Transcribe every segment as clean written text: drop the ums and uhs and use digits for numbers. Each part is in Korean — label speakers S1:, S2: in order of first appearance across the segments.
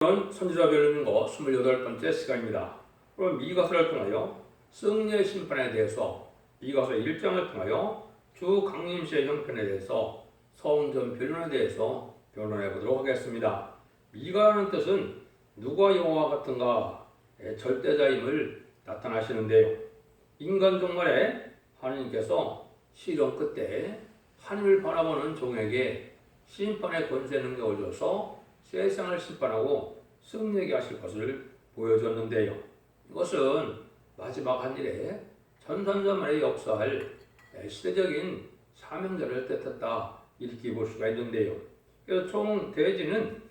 S1: 선지자 변론인거 28번째 시간입니다. 그럼 미가서를 통하여 승리의 심판에 대해서 미가서 1장을 통하여 주 강림시의 형편에 대해서 성전 변론에 대해서 변론해 보도록 하겠습니다. 미가라는 뜻은 누가 여호와 같은가 절대자임을 나타나시는데요. 인간 종말에 하나님께서 시련 끝에 하늘을 바라보는 종에게 심판의 권세 능력을 줘서 세상을 심판하고 승리하게 하실 것을 보여줬는데요. 이것은 마지막 한 일에 전산자만의 역사할 시대적인 사명자를 뜻했다 이렇게 볼 수가 있는데요. 그래서 총 대지는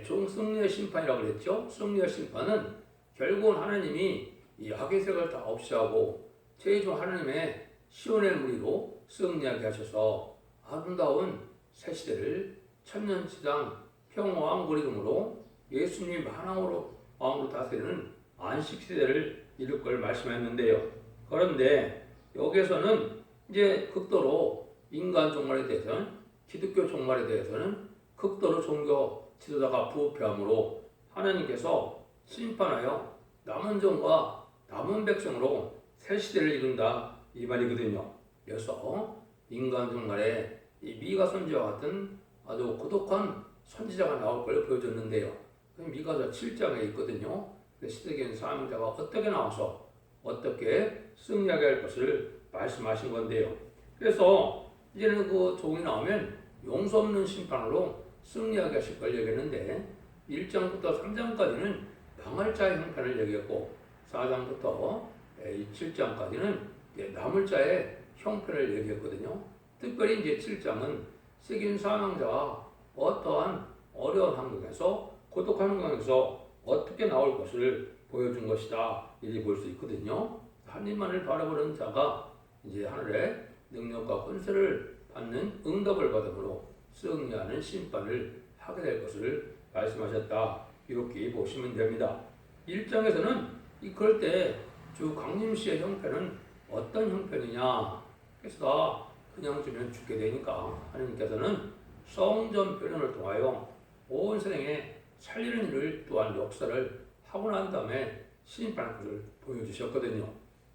S1: 총 승리의 심판이라고 그랬죠. 승리의 심판은 결국은 하나님이 이 하계색을 다 없애하고 최종 하나님의 시온의 무리로 승리하게 하셔서 아름다운 새 시대를 천년지상 평화왕 그리움으로 예수님이 만왕으로 왕으로 다스리는 안식시대를 이룰 걸 말씀했는데요. 그런데 여기에서는 이제 극도로 인간 종말에 대해서는 기독교 종말에 대해서는 극도로 종교 지도자가 부패함으로 하나님께서 심판하여 남은 종과 남은 백성으로 새 시대를 이룬다 이 말이거든요. 그래서 인간 종말에 이 미가 선지와 같은 아주 고독한 선지자가 나올 걸 보여줬는데요. 미가서 7장에 있거든요. 시대적인 사명자가 어떻게 나와서 어떻게 승리하게 할 것을 말씀하신 건데요. 그래서 이제는 그 종이 나오면 용서 없는 심판으로 승리하게 하실 걸 얘기했는데 1장부터 3장까지는 망할 자의 형편을 얘기했고 4장부터 7장까지는 남을 자의 형편을 얘기했거든요. 특별히 이제 7장은 세긴 사명자가 어떠한 어려운 환경에서 고독한 환경에서 어떻게 나올 것을 보여준 것이다 이렇게 볼 수 있거든요. 하나님만을 바라보는 자가 이제 하늘의 능력과 권세를 받는 응답을 받음으로 승리하는 심판을 하게 될 것을 말씀하셨다 이렇게 보시면 됩니다. 1장에서는 그럴 때 주 강림시의 형편은 어떤 형편이냐 그래서 그냥 주면 죽게 되니까 하나님께서는 성전 변론을 통하여 온 세상에 살리는 일을 또한 역사를 하고 난 다음에 심판할 것을 보여주셨거든요.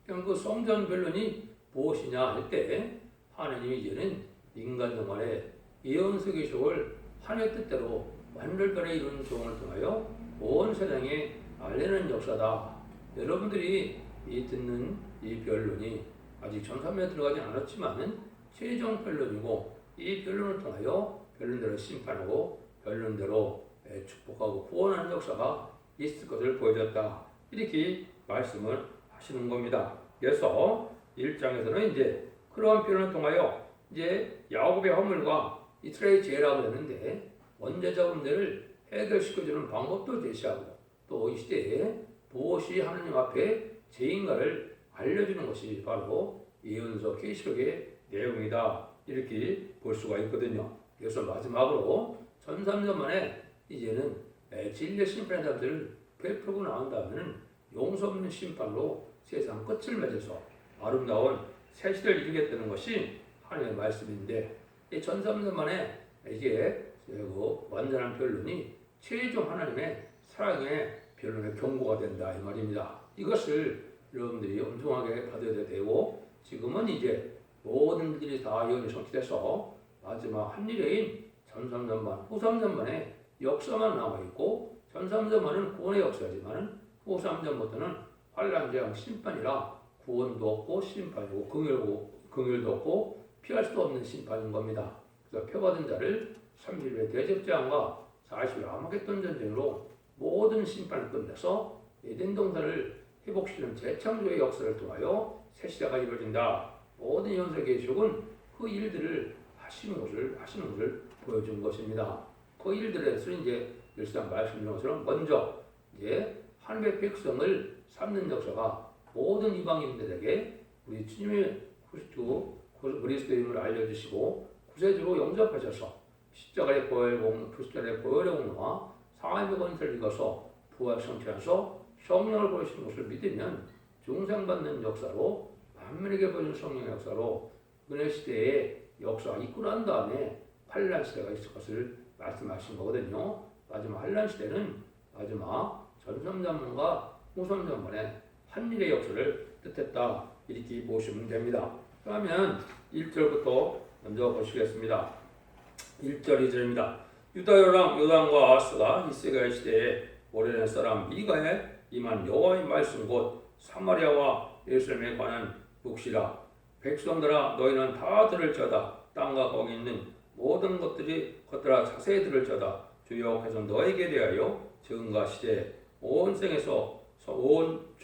S1: 그럼 그 성전 변론이 무엇이냐 할 때 하나님이 이제는 인간 종말에 예언서 기록을 하나님의 뜻대로 완결변에 이루는 종을 통하여 온 세상에 알리는 역사다. 여러분들이 듣는 이 변론이 아직 전산면에 들어가지 않았지만은 최종 변론이고 이 변론을 통하여 변론대로 심판하고 변론대로 축복하고 구원하는 역사가 있을 것을 보여줬다. 이렇게 말씀을 하시는 겁니다. 그래서 1장에서는 이제 그러한 변론을 통하여 이제 야곱의 허물과 이스라엘의 죄라고 했는데 원죄자 문제를 해결시켜주는 방법도 제시하고 또 이 시대에 무엇이 하나님 앞에 죄인가를 알려주는 것이 바로 예언서 계시록의 내용이다. 이렇게 볼 수가 있거든요. 그래서 마지막으로 1300년 만에 이제는 진리의 심판의 자들을 베풀고 나온 다음에는 용서 없는 심판으로 세상 끝을 맺어서 아름다운 새 시대를 이루겠다는 것이 하나님의 말씀인데 이 1300년 만에 이게 완전한 변론이 최종 하나님의 사랑의 변론의 경고가 된다 이 말입니다. 이것을 여러분들이 엄중하게 받아야 되고 지금은 이제 모든 일들이 다 예언이 성취돼서 마지막 한 일회인 전삼전만 후삼전만의 역사만 남아있고 전삼전만은 구원의 역사지만 후삼전부터는 환난 재앙 심판이라 구원도 없고 심판이고 긍휼도 없고 피할 수도 없는 심판인 겁니다. 그래서 표받은 자를 30일 대접재앙과 40일 아마겟돈 전쟁으로 모든 심판을 끝내서 에덴 동산을 회복시키는 재창조의 역사를 통하여 새 시대가 이루어진다. 모든 연설 계시록은 그 일들을 하시는 것을 보여준 것입니다. 그 일들에서 이제 일상 말씀드린 것처럼 먼저 이제 하나님의 백성을 삼는 역사가 모든 이방인들에게 우리 주님의 그리스도임을 알려주시고 구세주로 영접하셔서 십자가의 보혈의 공로와 상하의 권세를 이뤄서 부활 성취하셔서 성령을 보이시는 것을 믿으면 중생받는 역사로 만민에게 보여준 성령의 역사로 은혜 시대의 역사가 있고 난 다음에 환란 시대가 있을 것을 말씀하신 거거든요. 마지막 환란 시대는 마지막 전선전문과 후선전문의 한일의 역사를 뜻했다. 이렇게 보시면 됩니다. 그러면 1절부터 먼저 보시겠습니다. 1절 2절입니다. 유다 요람과 아하스가 히스기야 시대에 오래된 사람 미가에 임한 여호와의 말씀 곧 사마리아와 예루살렘에 관한 묵시라. 백성들아 너희는 다 들을지어다. 땅과 거기 있는 모든 것들아 자세히 들을지어다. 주여께서 너에게 대하여 지금과 시대에 온 생에서 곧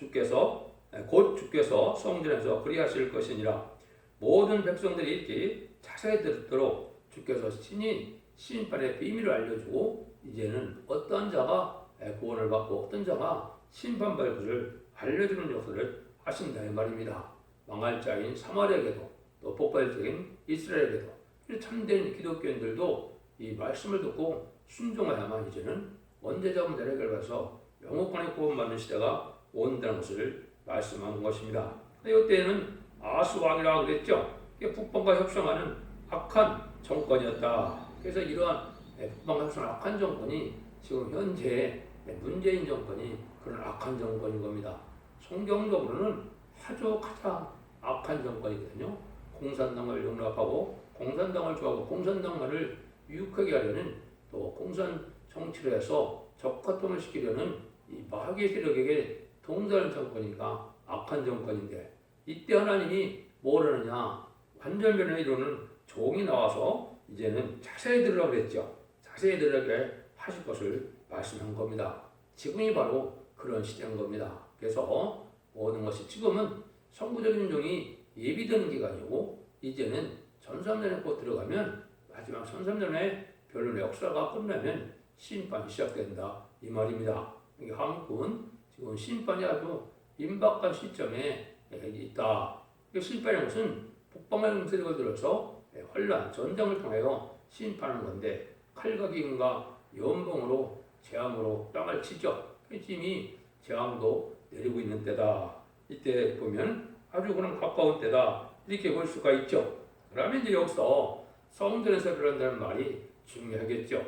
S1: 주께서 성전에서 그리하실 것이니라. 모든 백성들이 이렇게 자세히 듣도록 주께서 친히 심판의 비밀을 알려주고 이제는 어떤 자가 구원을 받고 어떤 자가 심판받을 것을 알려주는 역사를 하신다 이 말입니다. 망할 자인 사마리아에게도 또 폭발적인 이스라엘에게도 참된 기독교인들도 이 말씀을 듣고 순종해야만 이제는 원죄자분 대례를 받아서 영원히 구원받는 시대가 온다는 것을 말씀한 것입니다. 이때는 아하스 왕이라고 그랬죠. 북방과 협상하는 악한 정권이었다. 그래서 이러한 북방과 협상하는 악한 정권이 지금 현재 문재인 정권이 그런 악한 정권인 겁니다. 성경적으로는 아주 가장 악한 정권이거든요. 공산당을 용납하고 공산당을 좋아하고 공산당만을 유익하게 하려는 또 공산 정치를 해서 적화통을 시키려는 이 마귀의 세력에게 동사하는 정권이니까 악한 정권인데 이때 하나님이 뭘 하느냐 완전변의 이루는 종이 나와서 이제는 자세히 들으라고 그랬죠. 자세히 들으라게 하실 것을 말씀한 겁니다. 지금이 바로 그런 시대인 겁니다. 그래서 모든 것이 지금은 선구적인 종이 예비되는 기간이고 이제는 전삼년에 곧 들어가면 마지막 전삼년에 변론의 역사가 끝나면 심판이 시작된다 이 말입니다. 한국은 지금 심판이 아주 임박한 시점에 있다. 심판의 것은 북방의 세력을 들어서 환란, 전쟁을 통하여 심판하는 건데 칼과 기근과 연봉으로 재앙으로 땅을 치죠. 이미 재앙도 내리고 있는 때다. 이때 보면 아주 그런 가까운 때다. 이렇게 볼 수가 있죠. 그러면 이제 여기서 성전에서 그런다는 말이 중요하겠죠.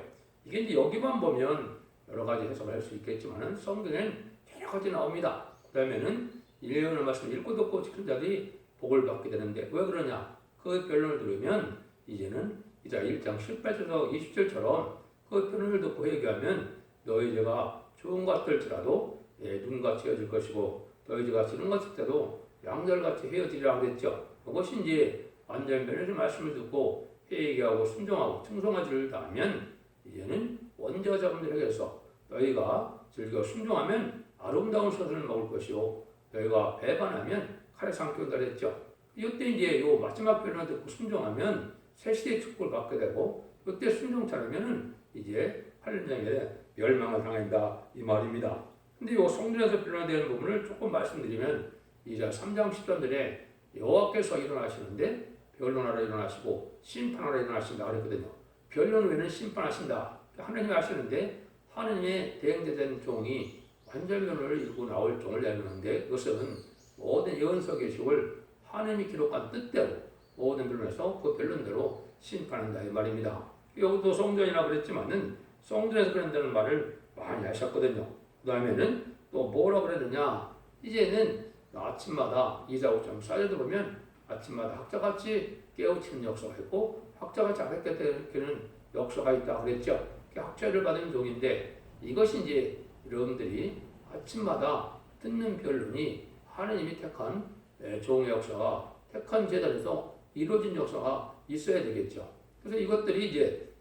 S1: 이게 이제 여기만 보면 여러 가지 해석을 할 수 있겠지만 성경에는 여러 가지 나옵니다. 그 다음에는 일련의 말씀 읽고 듣고 지킨 자들이 복을 받게 되는데 왜 그러냐? 그 변론을 들으면 이제는 이자 1장 18절에서 20절처럼 그 변론을 듣고 회개하면 너희 죄가 좋은 것 같을지라도 눈같이 헤어질 것이고 너희 죄가 지는 것 같을 때도 양절같이 헤어지리라 그랬죠. 그것이 이제 완전 변론의 말씀을 듣고 회개하고 순종하고 충성하지를 다하면 이제는 원죄 자분들에게서 너희가 즐겨 순종하면 아름다운 것을 먹을 것이요 너희가 배반하면 칼에 상견다 그랬죠. 이때 이제 요 마지막 변론을 듣고 순종하면 새 시대의 축복을 받게 되고 이때 순종치 않으면은 이제 8년장에 멸망을 당한다 이 말입니다. 근데 요 성전에서 변론되는 부분을 조금 말씀드리면 이제 3장 10절에 여호와께서 일어나시는데 변론하러 일어나시고 심판하러 일어나신다 그랬거든요. 변론 후에는 심판하신다. 하나님이 하시는데 하나님의 대행된 종이 완전변론을 이루고 나올 종을 내놓는데 그것은 모든 예언서 계시를 하나님이 기록한 뜻대로 모든 변론에서 그 변론대로 심판한다 이 말입니다. 여기도 성전이라 그랬지만은 성전에서 그런다는 말을 많이 하셨거든요. 그 다음에는 또 뭐라 그랬느냐 이제는 아침마다 이사옥장 사제도 보면 아침마다 학자같이 깨우치는 역사가 있고 학자같이 안 했게 되는 역사가 있다 그랬죠. 학자를 받은 종인데 이것이 이제 여러분들이 아침마다 듣는 변론이 하나님이 택한 종의 역사가 택한 제단에서 이루어진 역사가 있어야 되겠죠. 그래서 이것들이 이제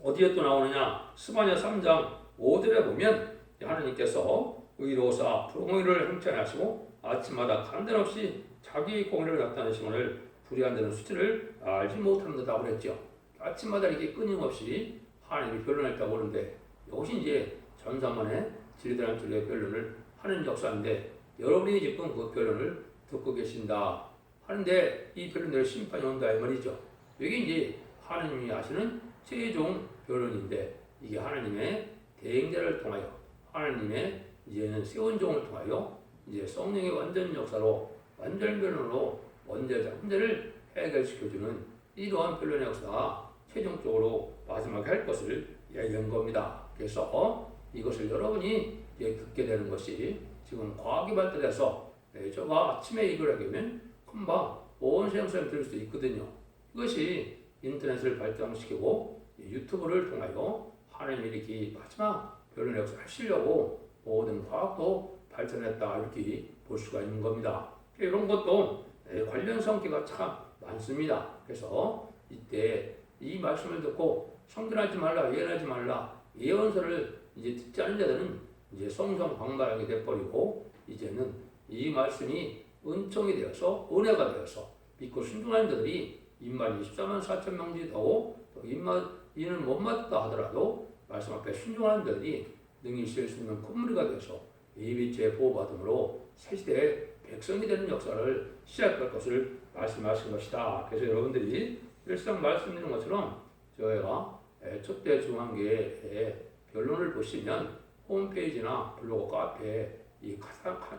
S1: 어디에 또 나오느냐 스바냐 3장 5절에 보면 하나님께서 의로사 불공의를 행천하시고 아침마다 간단없이 자기 공의를 나타내시거늘 불의한다는 수치를 알지 못한다고 그랬죠. 아침마다 이렇게 끊임없이 하나님이 변론했다고 하는데 이것이 이제 전사만의 진리들한 진리의 변론을 하는 역사인데 여러분이 지금 그 변론을 듣고 계신다 하는데 이 변론대로 심판이 온다 이 말이죠. 이게 이제 하나님이 하시는 최종 변론인데 이게 하나님의 대행자를 통하여 하나님의 이제는 세운 종을 통하여 이제 성령의 완전 역사로 완전 변론으로 원죄자 문제를 해결시켜주는 이러한 변론의 역사가 최종적으로 마지막에 할 것을 얘기한 겁니다. 그래서 이것을 여러분이 듣게 되는 것이 지금 과학이 발달해서 저가 아침에 이걸 하게 되면 금방 온 세상을 들을 수 있거든요. 이것이 인터넷을 발전시키고 유튜브를 통하여 하나님이 이렇게 마지막 변론의 역사를 하시려고 모든 과학도 발전했다 이렇게 볼 수가 있는 겁니다. 이런 것도 관련 성격가 참 많습니다. 그래서 이때 이 말씀을 듣고 성전하지 말라, 예언하지 말라, 예언서를 이제 듣지 않은 자들은 이제 성성 방발하게 돼버리고 이제는 이 말씀이 은총이 되어서 은혜가 되어서 믿고 순종하는 자들이 입만 24만 4천 명이 되고 또 이는 못 맞다 하더라도 말씀 앞에 순종하는 자들이 능히 있을 수 있는 큰 무리가 되어서 이 빛에 보호받음으로 새시대의 백성이 되는 역사를 시작할 것을 말씀하신 것이다. 그래서 여러분들이 일상 말씀드린 것처럼 저희가 첫대 중앙교회의 변론을 보시면 홈페이지나 블로그 카페에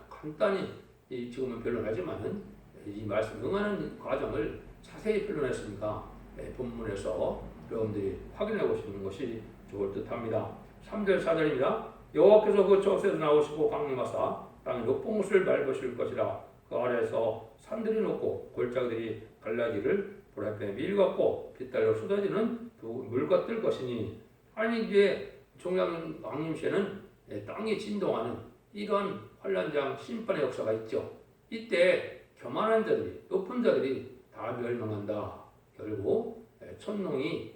S1: 간단히 지금은 변론하지만은 이 말씀 응하는 과정을 자세히 변론했으니까 본문에서 여러분들이 확인해 보시는 것이 좋을 듯합니다. 3절 4절입니다. 여호와께서 그 저수에서 나오시고 강림하사 땅의 높은 곳을 밟으실 것이라. 그 아래에서 산들이 높고 골짜기들이 갈라지를 보랏뱀 밀 같고 빗달려 쏟아지는 물과 뜰 것이니. 아니 이제 종양 강림시에는 땅이 진동하는 이런 환란장 심판의 역사가 있죠. 이때 교만한 자들이 높은 자들이 다 멸망한다. 결국 천농이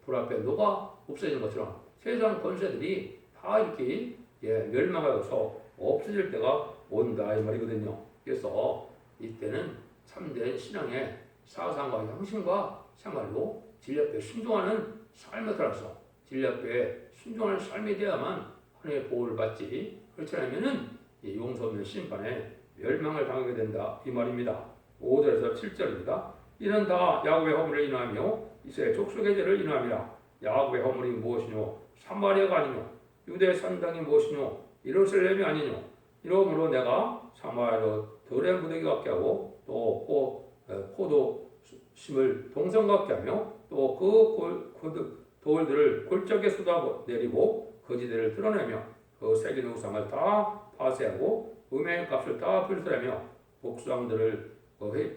S1: 불 앞에 녹아 없어지는 것처럼 세상 권세들이 다 이렇게 멸망하여서 없어질 때가 온다 이 말이거든요. 그래서 이때는 참된 신앙의 사상과 형식과 생활로 진리 앞에 순종하는 삶을 따라서 진리 앞에 순종하는 삶이 되어야만 하나님의 보호를 받지. 그렇지 않으면은 용서 없는 심판에 멸망을 당하게 된다 이 말입니다. 5절에서 7절입니다. 이는 다 야곱의 허물을 인하며 이스라엘 족속의 죄를 인하미라. 야곱의 허물이 무엇이뇨? 사마리아가 아니뇨? 유대 산당이 무엇이뇨? 예루살렘이 아니뇨? 이러므로 내가 사마리아로 들의 무더기 같게 하고 또 포도 심을 동성 같게 하며 또 그 돌들을 골짜기에 쏟아 내리고 거지대를 드러내며 그 새긴 우상을 다 파쇄하고 음의 값을 다 불살하며 복수왕들을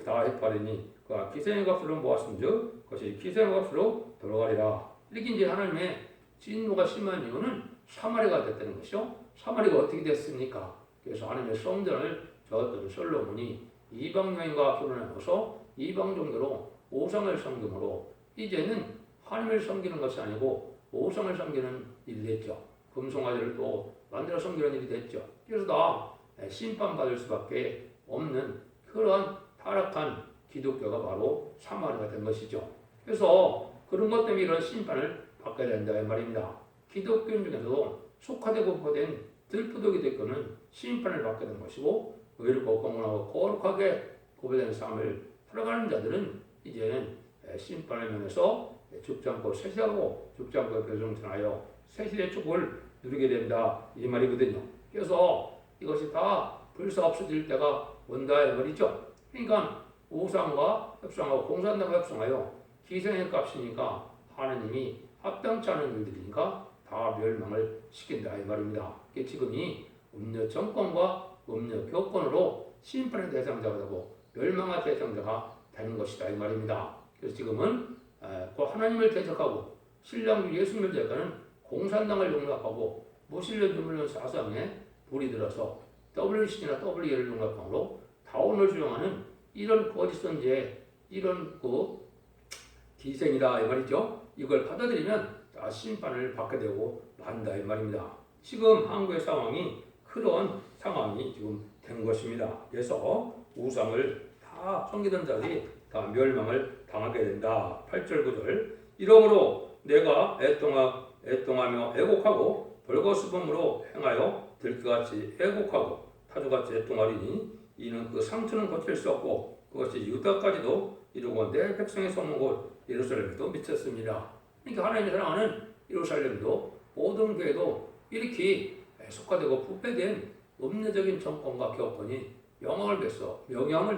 S1: 다 해파리니 그 기생의 값으로 모았은즉 그것이 기생의 값으로 돌아가리라. 이렇게 이제 하나님의 진노가 심한 이유는 사마리아가 됐다는 것이요. 사마리아가 어떻게 됐습니까? 그래서 하나님의 성전을 저었던 솔로몬이 이방 여인과 결혼하면서 이방 종교로 우상을 섬김으로 이제는 하나님을 섬기는 것이 아니고 우상을 섬기는 일이 됐죠. 금송아지를 또 만들어 섬기는 일이 됐죠. 그래서 다 심판받을 수밖에 없는 그런 타락한 기독교가 바로 사마리아가 된 것이죠. 그래서 그런 것 때문에 이런 심판을 받게 된다 이 말입니다. 기독교인 중에서도 속화되고 포된 들부덕이 됐거는 심판을 받게 된 것이고 의롭고 공헌하고 거룩하게 구별된 삶을 살아가는 자들은 이제는 심판을 면해서 죽지 않고 쇠시하고 죽지 않고 배종전하여 새시대의 축복을 누리게 된다 이 말이거든요. 그래서 이것이 다 불사 없어질 때가 온다 이 말이죠. 그러니까 우상과 협상하고 공산당과 협상하여 기생의 값이니까 하나님이 합당치 않은 일들이니까 다 멸망을 시킨다 이 말입니다. 지금이 음녀 정권과 음녀 교권으로 심판의 대상자가 되고 멸망의 대상자가 되는 것이다 이 말입니다. 그래서 지금은 그 하나님을 대적하고 신랑 예수님을 대적하는 공산당을 용납하고 무신론 유물론 사상에 불이 들어서 WC나 WE를 용납함으로 다원을 주장하는 이런 거짓 선지에 이런 기생이다 이 말이죠. 이걸 받아들이면 다 심판을 받게 되고 만다 이 말입니다. 지금 한국의 상황이 그런 상황이 지금 된 것입니다. 그래서 우상을 다 섬기던 자들이 다 멸망을 당하게 된다. 8절 9절 이러므로 내가 애통하며 애곡하고 벌거스름으로 행하여 들기같이 애곡하고 타조같이 애통하리니 이는 그 상처는 고칠 수 없고 그것이 유다까지도 이루고 내 백성의 성문 곳 예루살렘에도 미쳤습니다. 그러니까 하나님의 사랑하는 예루살렘도 모든 교회도 이렇게 속화되고 부패된 음료적인 정권과 교권이 영향을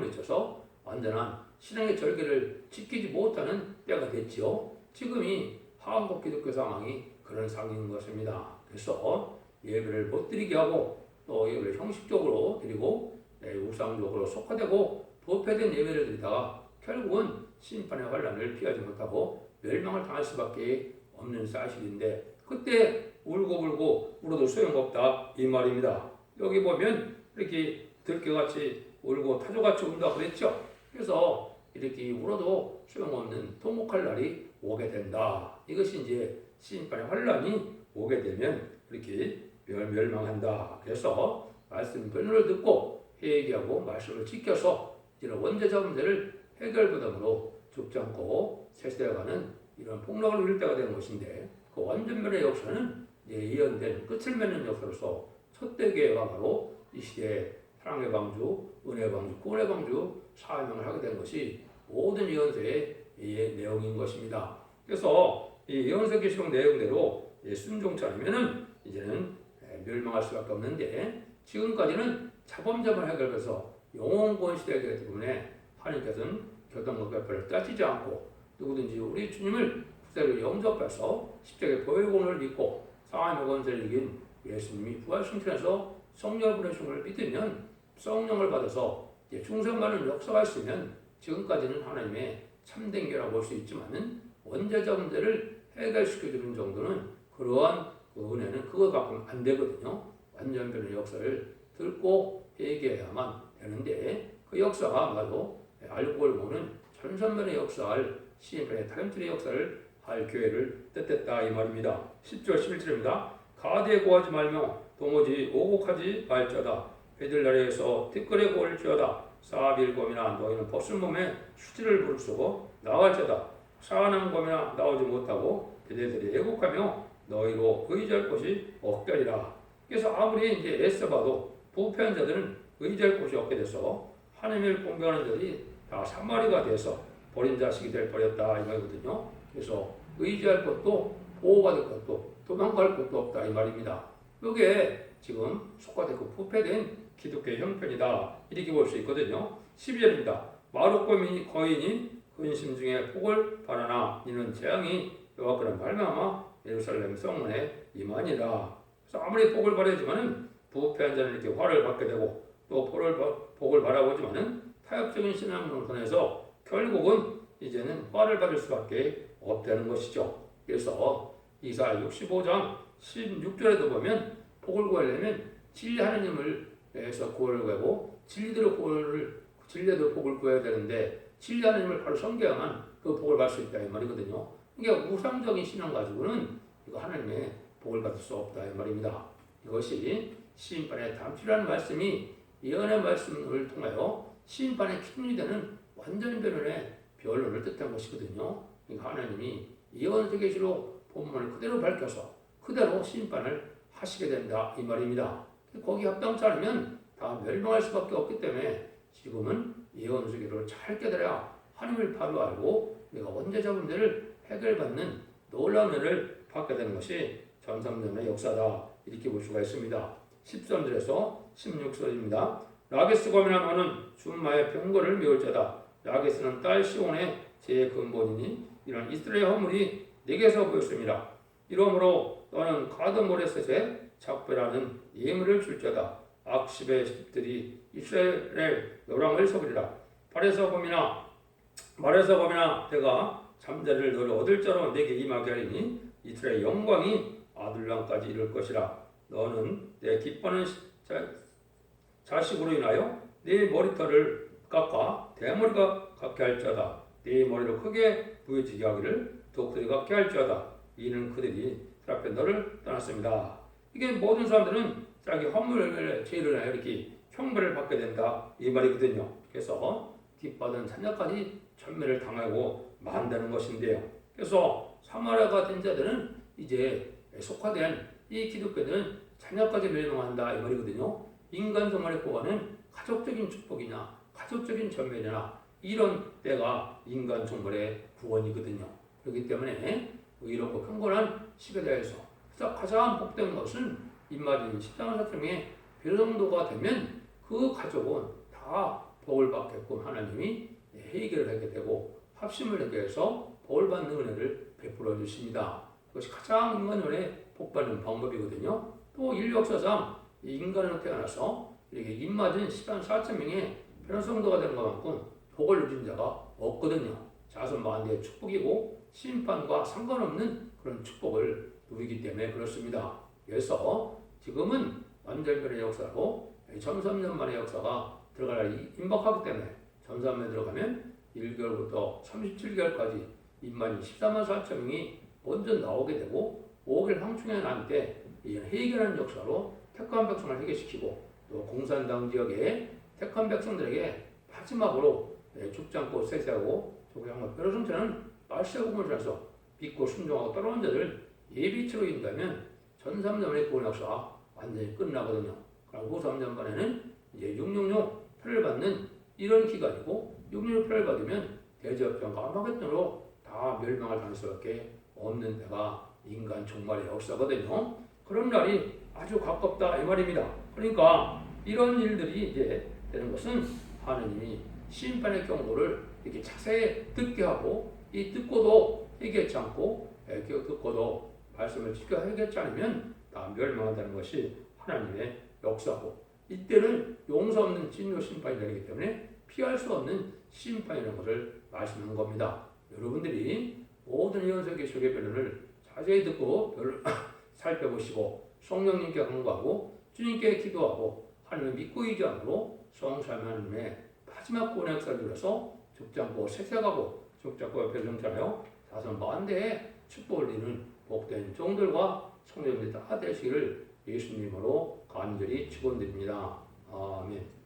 S1: 미쳐서 완전한 신앙의 절개를 지키지 못하는 때가 됐지요. 지금이 한국 기독교 상황이 그런 상황인 것입니다. 그래서 예배를 못 드리게 하고 또 예배를 형식적으로 드리고 우상적으로 속화되고 부패된 예배를 드리다가 결국은 심판의 환란을 피하지 못하고 멸망을 당할 수밖에 없는 사실인데 그때 울고불고 울어도 소용없다 이 말입니다. 여기 보면 이렇게 들깨같이 울고 타조같이 운다 그랬죠. 그래서 이렇게 울어도 소용없는 통곡할 날이 오게 된다. 이것이 이제 심판의 환란이 오게 되면 이렇게 멸망한다. 그래서 말씀 변론을 듣고 회개하고 말씀을 지켜서 이런 원죄자 문제를 해결부담으로 죽지 않고 세세해가는 이런 폭락을 누릴 때가 되는 것인데 그 완전멸의 역사는 이제 예언된 끝을 맺는 역사로서 첫대교회가 바로 이 시대에 사랑의 방주, 은혜의 방주, 구원의 방주 사명을 하게 된 것이 모든 예언서의 내용인 것입니다. 그래서 이 예언서 계시록 내용대로 순종치 않으면은 이제는 멸망할 수밖에 없는데 지금까지는 자범자만 해결해서 영원권 시대가 되기 때문에 하나님께서는 교통법을 따지지 않고 누구든지 우리 주님을 구세로 영접해서 십자가의 보혈공을 믿고 상하의 권세를 이긴 예수님이 부활승천해서 성령을 보내심을 믿으면 성령을 받아서 충성받는 역사가 있으면 지금까지는 하나님의 참된 교라고 볼 수 있지만은 원죄자 문제를 해결시켜주는 정도는 그러한 그 은혜는 그거 갖고는 안 되거든요. 완전변의 역사를 듣고 회개해야만 되는데 그 역사가 바로 알고를 보는 전선변의 역사를 시인편의 타임틀의 역사를 할 교회를 뜻했다 이 말입니다. 10절 11절입니다. 가대에 고하지 말며 도무지 오곡하지 말지어다. 회들 나라에서 티끌에 고을지어다. 사빌곰이나 너희는 벗은 몸에 수지를 부르시고 나갈지어다. 사나운 검이나 나오지 못하고 그대들이 애곡하며 너희로 의지할 곳이 없겠리라. 그래서 아무리 이제 애써봐도 부패한 자들은 의지할 곳이 없게 돼서 하나님을 공경하는 자들이 다 사마리가 돼서 버린 자식이 될 뻔했다 이 말이거든요. 그래서 의지할 것도 보호받을 것도 도망갈 것도 없다 이 말입니다. 이게 지금 속화되고 부패된 기독교의 형편이다 이렇게 볼 수 있거든요. 12절입니다. 마룻고민이 거인이 근심 중에 복을 바라나 이는 재앙이 여호와께로 말미암아 예루살렘 성문에 임하니라. 그래서 아무리 복을 바라지만은 부패한 자는 이렇게 화를 받게 되고 또 복을 바라보지만은 타협적인 신앙을 통해서 결국은 이제는 화를 받을 수밖에 없다는 것이죠. 그래서 이사야 65장 16절에도 보면 복을 구하려면 진리 하나님을 해서 구원을 구하고 진리대로 복을 구해야 되는데 진리 하나님을 바로 섬겨야만 그 복을 받을 수 있다 이 말이거든요. 그러니까 우상적인 신앙 가지고는 이거 하나님의 복을 받을 수 없다 이 말입니다. 이것이 시인판의 담추라는 말씀이 예언의 말씀을 통하여 시인판의 기준이 되는 완전 변론의 변론을 뜻한 것이거든요. 그러니까 하나님이 예언서 계시로 본문을 그대로 밝혀서 그대로 시인판을 하시게 된다 이 말입니다. 거기 합당치 않으면 다 멸망할 수밖에 없기 때문에 지금은 예언서 계시를 잘 깨달아야 하나님을 바로 알고 내가 원죄자 문제를 해결받는 놀라운 은혜를 받게 되는 것이 전성전의 역사다 이렇게 볼 수가 있습니다. 13절에서 16절입니다. 라게스 검이나 너는 준마의 병거를 메울 자다. 라게스는 딸 시온의 제 근본이니 이런 이스라엘 허물이 내게서 보였습니다. 이러므로 너는 가드 모레셋에 작별하는 예물을 줄 자다. 악십의 집들이 이스라엘 요랑을 서부리라. 말에서 범이나 내가 잠자리를 너를 얻을 자로 내게 임하게 하리니 이스라엘 영광이 아둘람까지 이를 것이라. 너는 내 기뻐하는 자식으로 인하여 네 머리털을 깎아 대머리가 갖게 할 자다. 네 머리로 크게 부여지게 하기를 독수리 갖게 할 자다. 이는 그들이 앞에 너를 떠났습니다. 이게 모든 사람들은 자기 허물의 죄를 하여 이렇게 형벌을 받게 된다 이 말이거든요. 그래서 뒷받은 자녀까지 전멸을 당하고 만다는 것인데요. 그래서 사마리아가 된 자들은 이제 속화된 이 기독교는 자녀까지 멸망한다 이 말이거든요. 인간 생활의 구원은 가족적인 축복이나 가족적인 전멸이나 이런 때가 인간 정벌의 구원이거든요. 그렇기 때문에 의롭고 평건한 시대에서 가장 복된 것은 입맞은 십자가 사정의 배정도가 되면 그 가족은 다 복을 받겠고 하나님이 해결을 하게 되고 합심을 하게 해서 복을 받는 은혜를 베풀어 주십니다. 그것이 가장 인간의 복받는 방법이거든요. 또 인류 역사상 인간으로 태어나서 이렇게 입맞은 14만 4천 명의 변성도가 되는 것만큼 복을 누린 자가 없거든요. 자손 만대의 축복이고 심판과 상관없는 그런 축복을 누리기 때문에 그렇습니다. 그래서 지금은 완전변의 역사로 천삼년 만의 역사가 들어갈 날이 임박하기 때문에 천삼년에 들어가면 1개월부터 37개월까지 입만이 14만 4천 명이 먼저 나오게 되고 5개월 황충에 난 때 해결하는 역사로 택한 백성을 해결시키고 또 공산당 지역의 택한 백성들에게 마지막으로 죽지 않고 쇠퇴하고 조국양과 뼈로승천은 말세공을 통해서 믿고 순종하고 따라온 자들 예비치로 인다면 전삼년의 구원 역사 완전히 끝나거든요. 그럼 후 3년반에는 이제 666 표를 받는 이런 기간이고 666 표를 받으면 대접전과 아마겟돈으로 다 멸망을 당할 수밖에 없는 데가 인간 종말의 역사거든요. 그런 날이 아주 가깝다 이 말입니다. 그러니까 이런 일들이 이제 되는 것은 하느님이 심판의 경고를 이렇게 자세히 듣게 하고 이 듣고도 회개치 않고 듣고도 말씀을 지켜 회개치 않으면 다 멸망한다는 것이 하나님의 역사고 이때는 용서 없는 진노 심판이 되기 때문에 피할 수 없는 심판이라는 것을 말씀한 겁니다. 여러분들이 모든 예언서 기록의 변론을 자세히 듣고 살펴보시고 성령님께 간구하고 주님께 기도하고 하나님을 믿고 의지함으로 성삼위 하나님의 마지막 구원의 역사를 누려서 죽지 않고 쇠퇴하고 죽지 않고 옆에 정찬하여 자손 만대의 축복을 이루는 복된 종들과 성도님들이 다 되시기를 예수님으로 간절히 축원드립니다. 아멘.